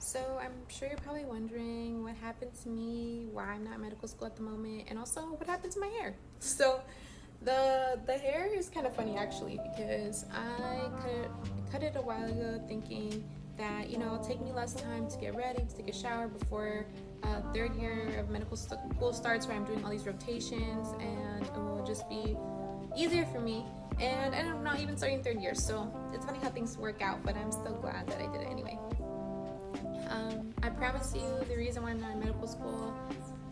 So I'm sure you're probably wondering what happened to me, why I'm not in medical school at the moment, and also what happened to my hair. So the hair is kind of funny actually because I cut it a while ago thinking that it'll take me less time to get ready, to take a shower before third year of medical school starts, where I'm doing all these rotations, and it will just be easier for me. And I'm not even starting third year, so it's funny how things work out, but I'm still glad that I did it anyway. I promise you, the reason why I'm not in medical school,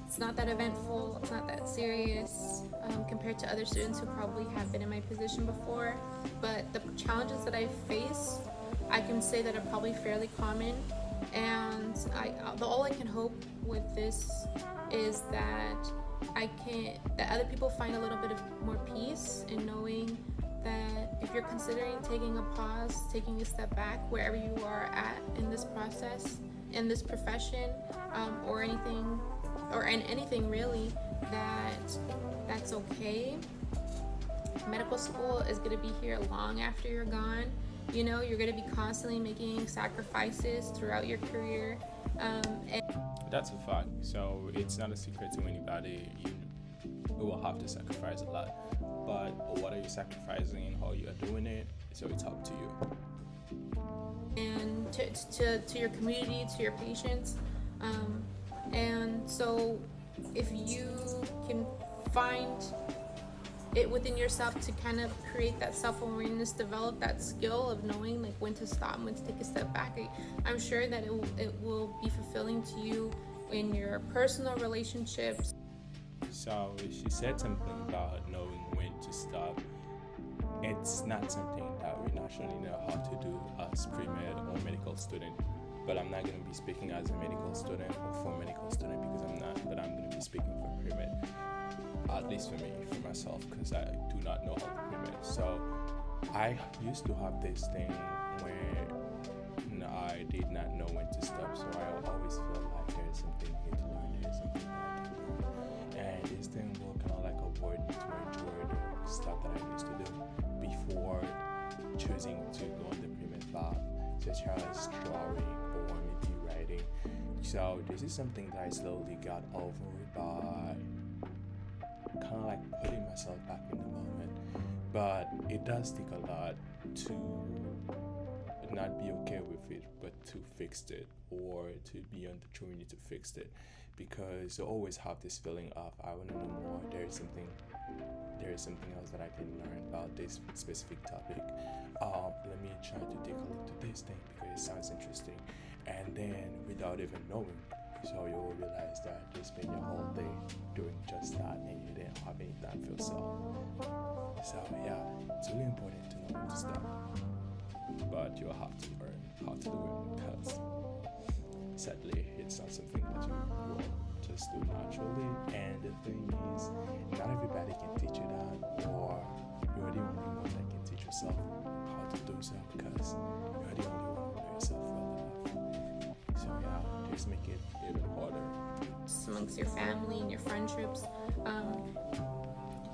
it's not that eventful, it's not that serious compared to other students who probably have been in my position before. But the challenges that I face, I can say that are probably fairly common. And all I can hope with this is that that other people find a little bit of more peace in knowing that if you're considering taking a pause, taking a step back, wherever you are at in this process, in this profession, or anything, or in anything really, that's okay. Medical school is going to be here long after you're gone. You're going to be constantly making sacrifices throughout your career. That's a fact. So it's not a secret to anybody. You will have to sacrifice a lot. But what are you sacrificing? How you are doing it? So it's up to you. And to your community, to your patients. And so if you can find it within yourself to kind of create that self-awareness, develop that skill of knowing like when to stop and when to take a step back, I'm sure that it will be fulfilling to you in your personal relationships. So she said something about knowing when to stop. It's not something that we naturally know how to do as pre-med or medical student. But I'm not going to be speaking as a medical student or for a medical student because I'm not. But I'm going to be speaking for pre-med, at least for me, for myself, because I do not know how to pre-med. So I used to have this thing where I did not know when to stop. So I always felt like there's something here to learn, there's something that I can learn. And this thing will kind of like avoid me to enjoy the stuff that I used to do before choosing to go on the pre-med path, such as drawing or maybe writing. So this is something that I slowly got over by kind of like putting myself back in the moment. But it does take a lot to not be okay with it, but to fix it, or to be on the journey to fix it, because you always have this feeling of I want to know more. There is something else that I can learn about this specific topic. Let me try to take a look to this thing because it sounds interesting, and then without even knowing, so you'll realize that you spend your whole day doing just that and you didn't have any time for yourself. So yeah, it's really important to know when to stop, but you'll have to learn how to do it, because sadly it's not something that you will just do naturally. And the thing is, not everybody can teach you that, or you're the only one that can teach yourself how to do so, because you're the only one who knows yourself well enough. So yeah, just make it even harder Amongst your family and your friendships,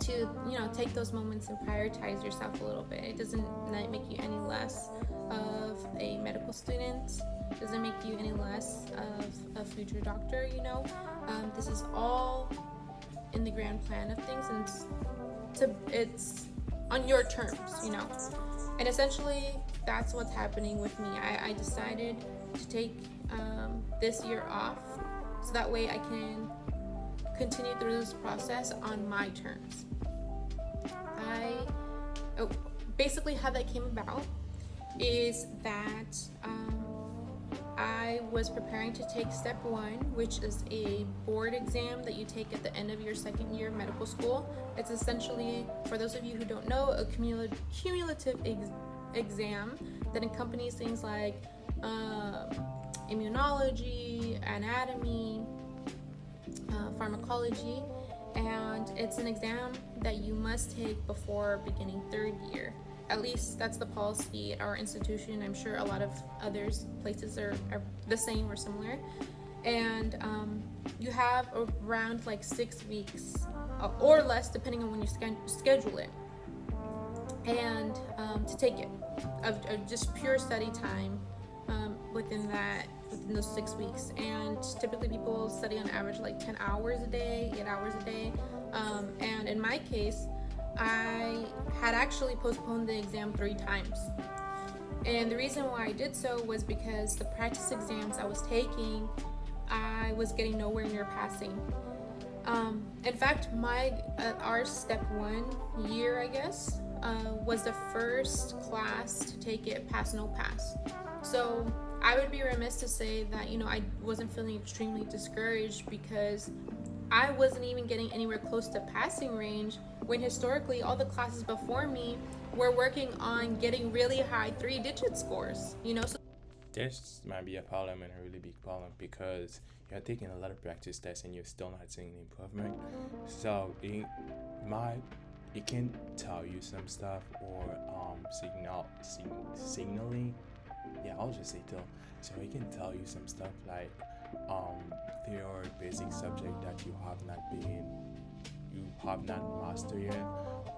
to take those moments and prioritize yourself a little bit. It doesn't make you any less of a medical student, doesn't make you any less of a future doctor. This is all in the grand plan of things, and it's on your terms. And essentially that's what's happening with me. I decided to take this year off so that way I can continue through this process on my terms. Basically how that came about is that I was preparing to take step 1, which is a board exam that you take at the end of your second year of medical school. It's essentially, for those of you who don't know, a cumulative exam that accompanies things like immunology, anatomy, pharmacology, and it's an exam that you must take before beginning third year. At least that's the policy at our institution. I'm sure a lot of others places are the same or similar. And you have around like 6 weeks or less, depending on when you schedule it, and to take it, of just pure study time within those 6 weeks. And typically people study on average like 10 hours a day, 8 hours a day. And in my case, I had actually postponed the exam 3 times. And the reason why I did so was because the practice exams I was taking, I was getting nowhere near passing. In fact, our step 1 year, I guess, was the first class to take it pass no pass. So I would be remiss to say that, I wasn't feeling extremely discouraged, because I wasn't even getting anywhere close to passing range, when historically all the classes before me were working on getting really high 3-digit scores, So This might be a problem, and a really big problem, because you're taking a lot of practice tests and you're still not seeing improvement. So it can tell you some stuff, or signaling. Yeah, I'll just say tell. So it can tell you some stuff like there are basic subject that you have not mastered yet,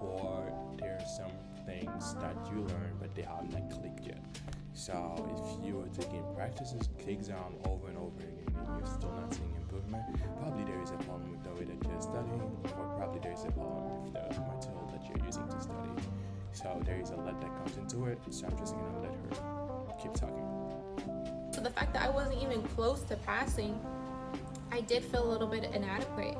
or there are some things that you learn but they have not clicked yet. So if you are taking practice exam over and over again and you're still not seeing improvement, probably there is a problem with the way that you're studying, or probably there is a problem with the material that you're using to study. So there is a lot that comes into it. So I'm just gonna let her keep talking. So the fact that I wasn't even close to passing, I did feel a little bit inadequate.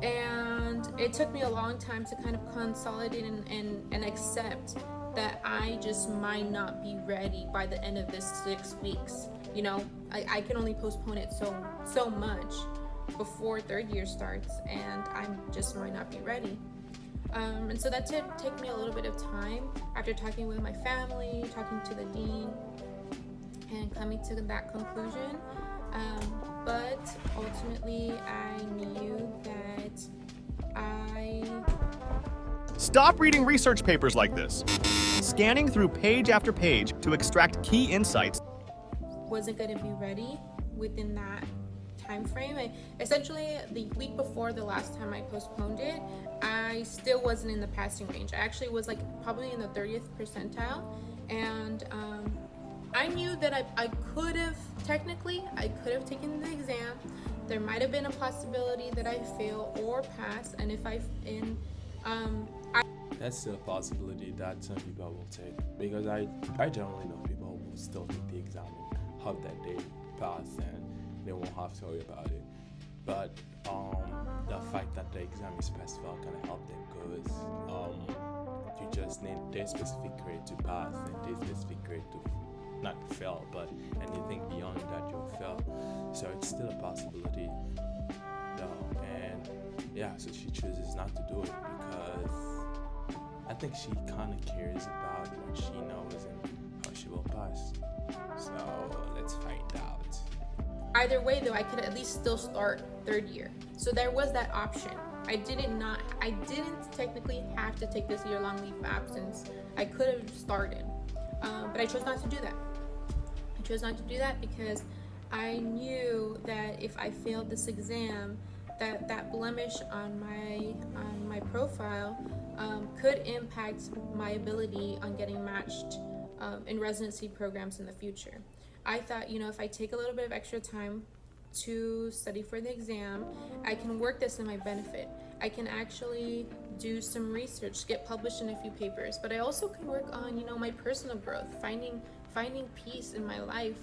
And it took me a long time to kind of consolidate and accept that I just might not be ready by the end of this 6 weeks. I can only postpone it so much before 3rd year starts, and I just might not be ready. And so that did take me a little bit of time after talking with my family, talking to the dean, and coming to that conclusion. But ultimately, I knew that Stop reading research papers like this. Scanning through page after page to extract key insights. Wasn't going to be ready within that time frame. Essentially, the week before the last time I postponed it, I still wasn't in the passing range. I actually was probably in the 30th percentile, and I knew that I could have taken the exam. There might have been a possibility that I fail or pass, and that's still a possibility that some people will take, because I generally know people will still take the exam and hope that they pass and they won't have to worry about it. But the fact that the exam is pass fail can help them, because you just need their specific grade to pass and their specific grade to not fail, but anything beyond that you'll fail. So it's still a possibility. And yeah, so she chooses not to do it because I think she kind of cares about what she knows and how she will pass. So let's find out. Either way, though, I could at least still start 3rd year. So there was that option. I didn't technically have to take this year-long leave of absence. I could have started, but I chose not to do that. I chose not to do that because I knew that if I failed this exam, that blemish on my profile could impact my ability on getting matched in residency programs in the future. I thought, if I take a little bit of extra time to study for the exam, I can work this in my benefit. I can actually do some research, get published in a few papers, but I also can work on, my personal growth, finding peace in my life,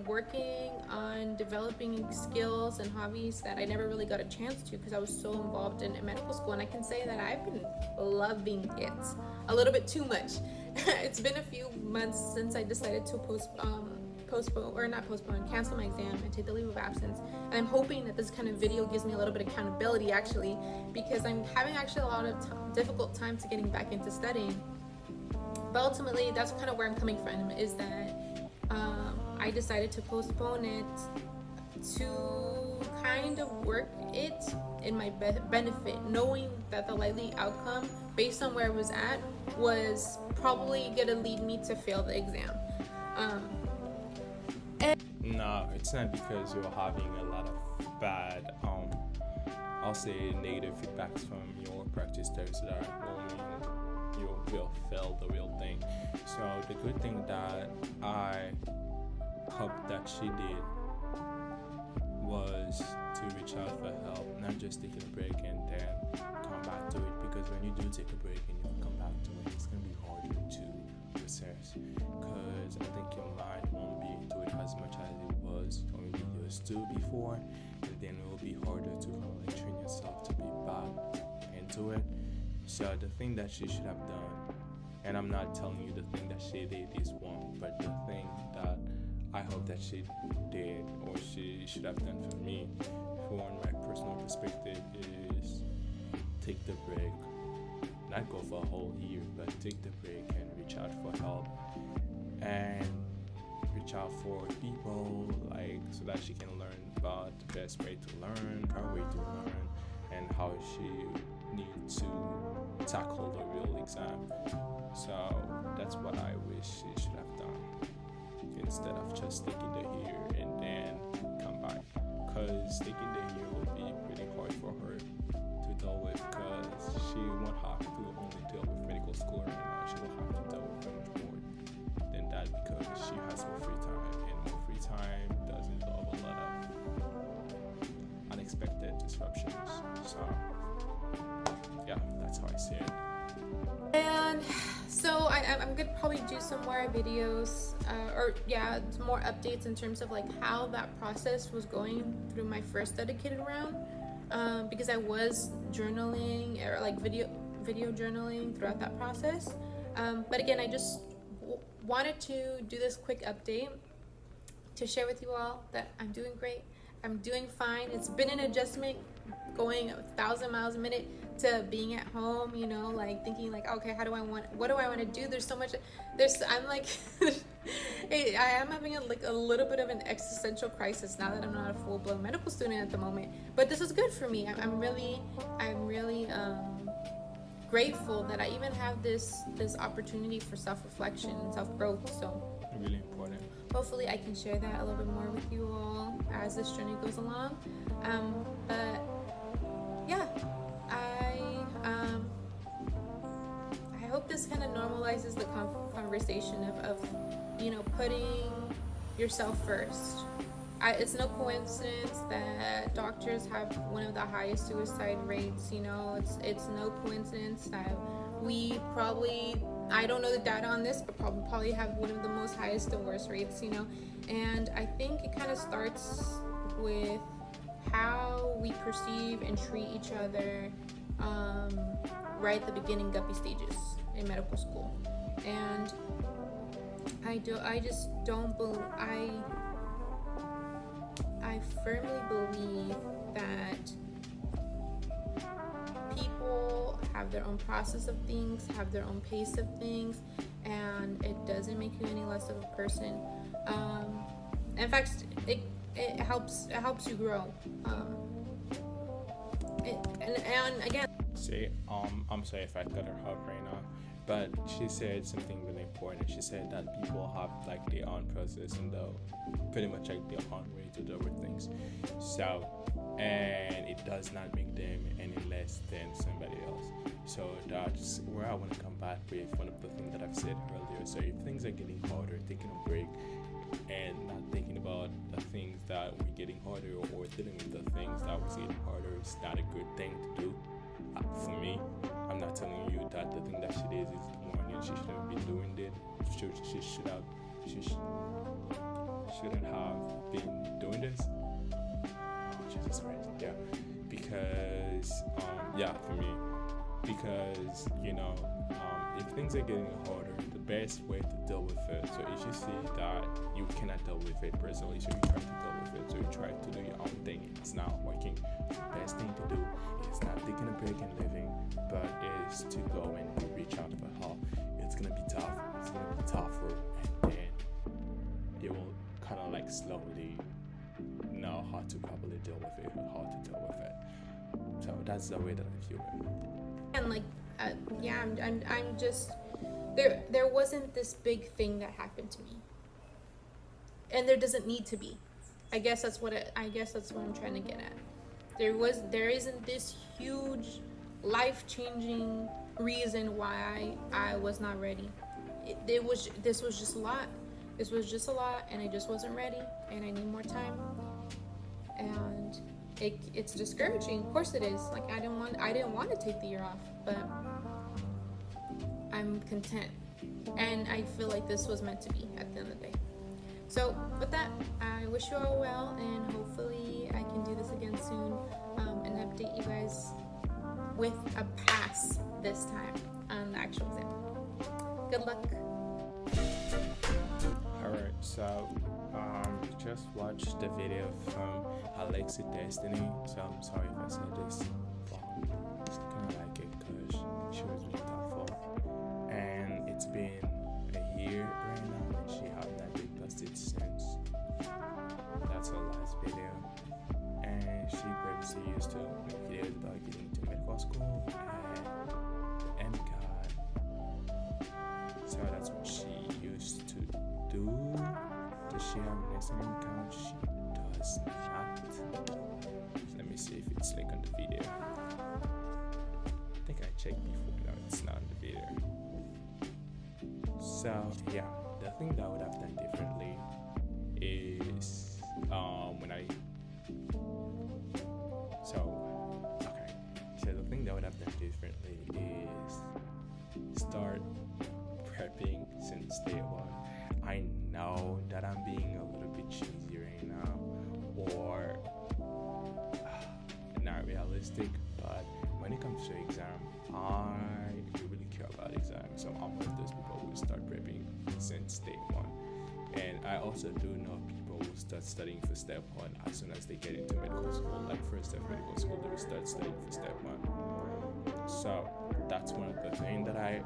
working on developing skills and hobbies that I never really got a chance to because I was so involved in medical school. And I can say that I've been loving it a little bit too much. It's been a few months since I decided to cancel my exam and take the leave of absence. And I'm hoping that this kind of video gives me a little bit of accountability, actually, because I'm having actually a lot of difficult time to getting back into studying. But ultimately, that's kind of where I'm coming from, is that I decided to postpone it to kind of work it in my benefit, knowing that the likely outcome, based on where I was at, was probably going to lead me to fail the exam. No, it's not because you're having a lot of bad, I'll say negative feedbacks from your practice tests that are going you will feel the real thing. So the good thing that I hope that she did was to reach out for help, not just taking a break and then come back to it, because when you do take a break and you come back to it, it's going to be harder to process, because I think your mind won't be into it as much as it was or maybe used to before, and then it will be harder to kind of like train yourself to be back into it. So the thing that she should have done, and I'm not telling you the thing that she did is wrong, but the thing that I hope that she did or she should have done for me, from my personal perspective, is take the break. Not go for a whole year, but take the break and reach out for help and reach out for people, like, so that she can learn about the best way to learn, her way to learn, and how she needs to tackle the real exam. So that's what I wish she should have done, instead of just taking the year and then come back, because taking the year will be pretty hard for her to deal with, because she won't have to only deal with medical school right now. She will have to deal with much more than that, because she has more free time, and more free time does involve a lot of unexpected disruptions. So yeah, that's how I see it. And so I'm gonna probably do some more videos, more updates in terms of like how that process was going through my first dedicated round, because I was journaling or like video journaling throughout that process. But again, I just wanted to do this quick update to share with you all that I'm doing great. I'm doing fine. It's been an adjustment going 1,000 miles a minute to being at home, you know, like thinking like, okay, what do I want to do? There's so much, I'm like, I am having a little bit of an existential crisis now that I'm not a full-blown medical student at the moment, but this is good for me. I'm really grateful that I even have this opportunity for self-reflection and self-growth. So Really important. hopefully I can share that a little bit more with you all as this journey goes along. But yeah, I hope this kind of normalizes the conversation of you know, putting yourself first. It's no coincidence that doctors have one of the highest suicide rates. You know, it's no coincidence that we probably, I don't know the data on this, but probably have one of the most highest divorce rates. You know, and I think it kind of starts with how we perceive and treat each other right at the beginning guppy stages in medical school. And I just don't believe, I firmly believe that people have their own process of things, have their own pace of things, and it doesn't make you any less of a person. In fact, it helps you grow. And again, I'm sorry if I cut her off right now, but she said something really important. She said that people have like their own process and they'll pretty much like their own way to deal with things. So, and it does not make them any less than somebody else. So that's where I want to come back with one of the things that I've said earlier. So if things are getting harder, taking a break and not thinking about the things that were getting harder or dealing with the things that was getting harder is not a good thing to do. For me, I'm not telling you that the thing that she did is wrong and she shouldn't be doing it. She shouldn't have been doing this. Oh, Jesus Christ. Yeah. Because, for me, because, if things are getting harder, the best way to deal with it, so if you see that you cannot deal with it personally, so you try to deal with it, so you try to do your own thing, it's not working, the best thing to do is not taking a break and living, but is to go and reach out for help. It's going to be tough, it's going to be tougher, and then it will kind of like slowly know how to properly deal with it, or how to deal with it. So that's the way that I view it. and like I'm just there wasn't this big thing that happened to me, and there doesn't need to be. I guess that's what I'm trying to get at. There isn't this huge life-changing reason why I was not ready. This was just a lot. This was just a lot, and I just wasn't ready, and I need more time. And it's discouraging. Of course it is. Like I didn't want to take the year off, but I'm content, and I feel like this was meant to be at the end of the day. So with that, I wish you all well, and hopefully I can do this again soon, and update you guys with a pass this time on the actual exam. Good luck. Alright, so just watched the video from Alexis Destiny. So I'm sorry if I said this wrong. Kind of like it because she was really thoughtful, and it's been a year right now, and she have not been posted since. That's her last video, and she previously used to make videos about getting into medical school and MCAT. So that's what she used to do. Does she have an Instagram account? She does not. Let me see if it's linked on the video. I think I checked before. No, it's not on the video. So yeah, the thing that I would have done differently is So the thing that I would have done differently is start prepping since day one. I know that I'm being a little bit cheesy right now, or not realistic, but when it comes to exam, I really care about exams. So I'm one of those people who start prepping since day one. And I also do know people who start studying for step one as soon as they get into medical school. Like first step medical school, they will start studying for step one. So that's one of the things that I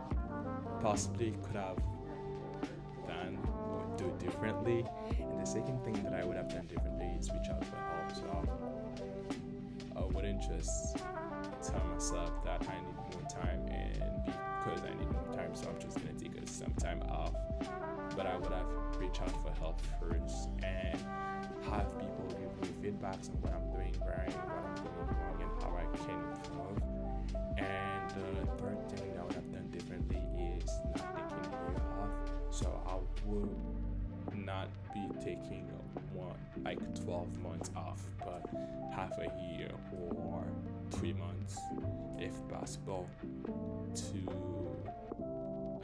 possibly could have done or do differently. And the second thing that I would have done differently is reach out for help. So I wouldn't just tell myself that I need more time, and because I need more time, so I'm just gonna take some time off. But I would have reached out for help first and have people give me feedbacks on what I'm doing right, what I'm doing wrong, and how I can improve. And the third thing that I would have done differently is not taking a year off. So I would not be taking 12 months off, but half a year or 3 months, if possible, to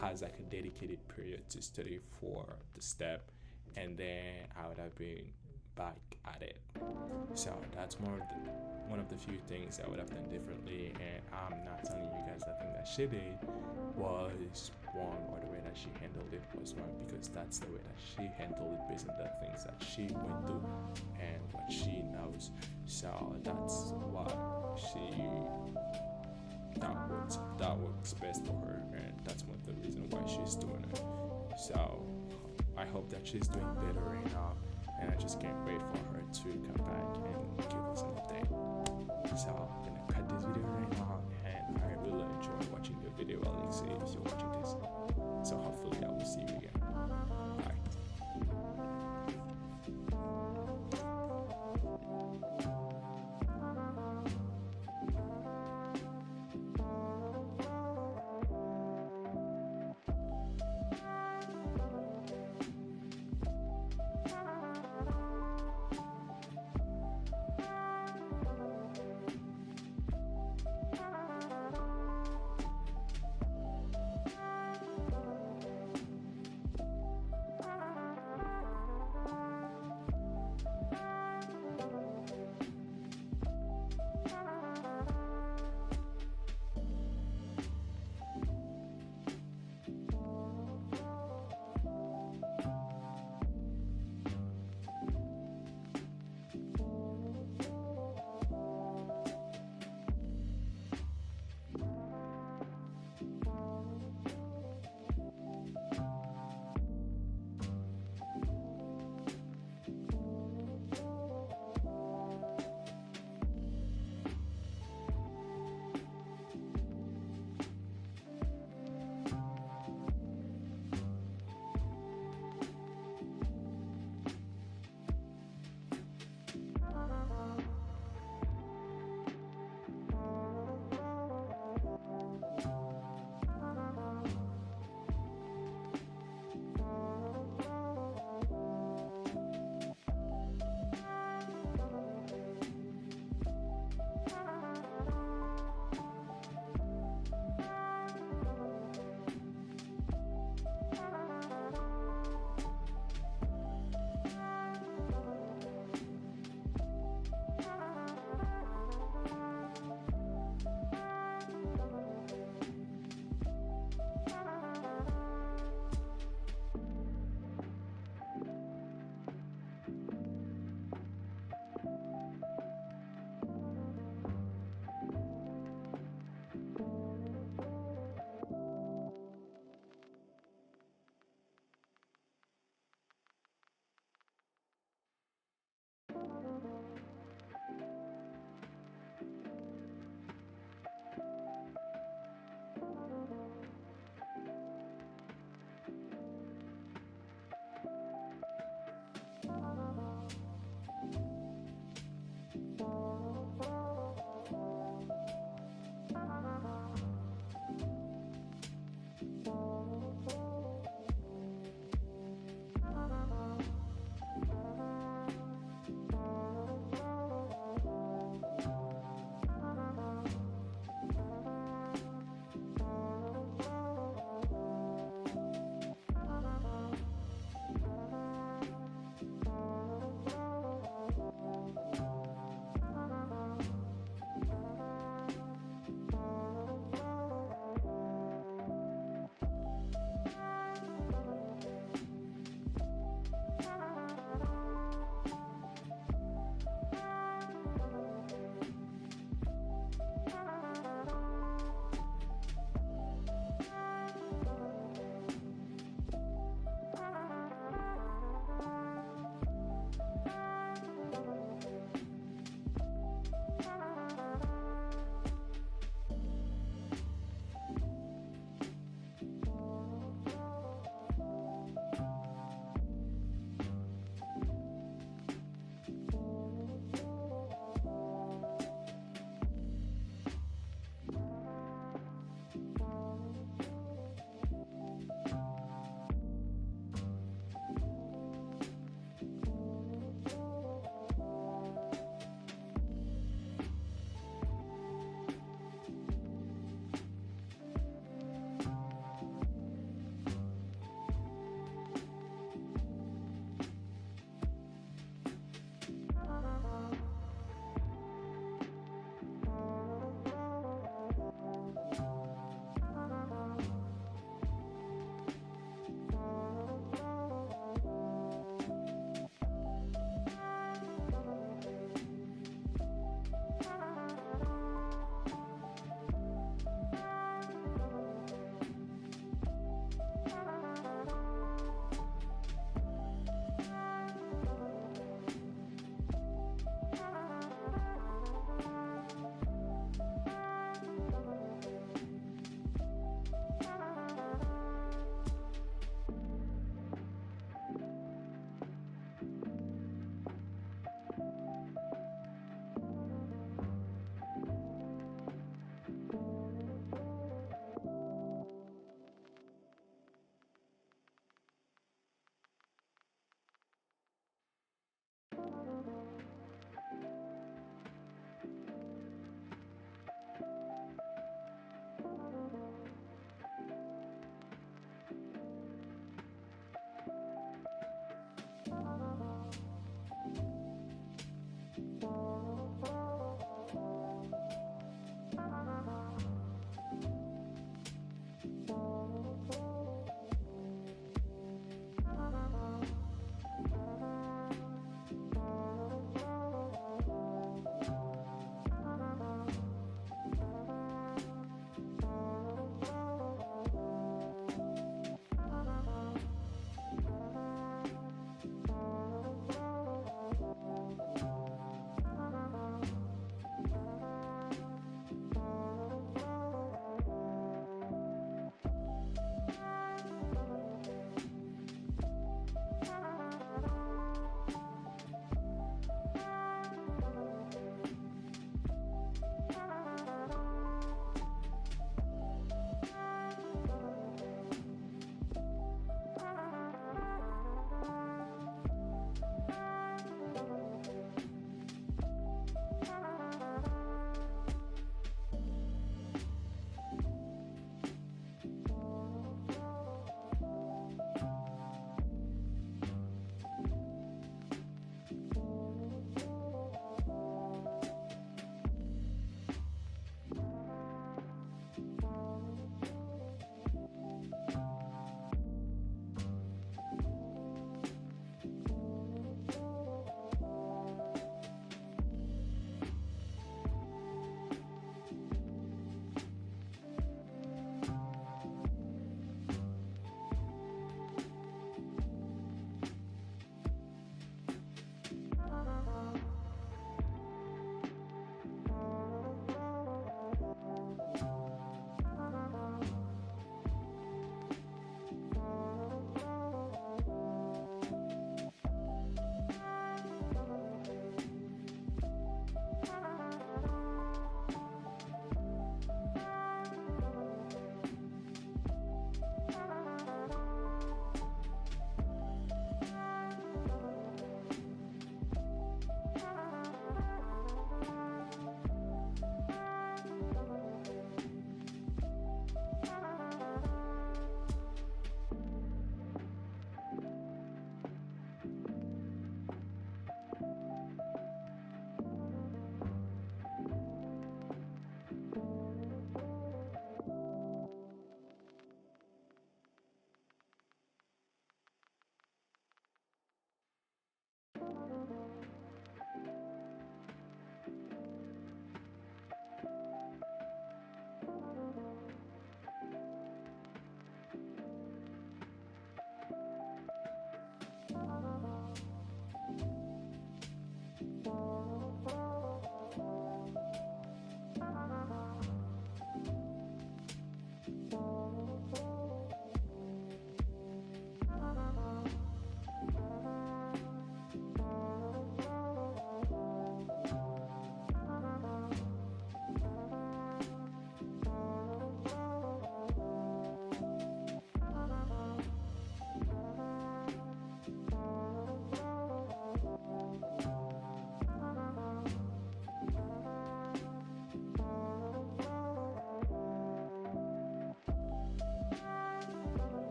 has like a dedicated period to study for the step, and then I would have been back at it. So that's one of the few things I would have done differently, and I'm not telling you guys the thing that she did was wrong or the way that she handled it was wrong, because that's the way that she handled it based on the things that she went through and what she knows. So that's what that works best for her, and that's one of the reasons why she's doing it. So I hope that she's doing better right now, and I just can't wait for her to come back and give us an update. So I'm gonna cut this video right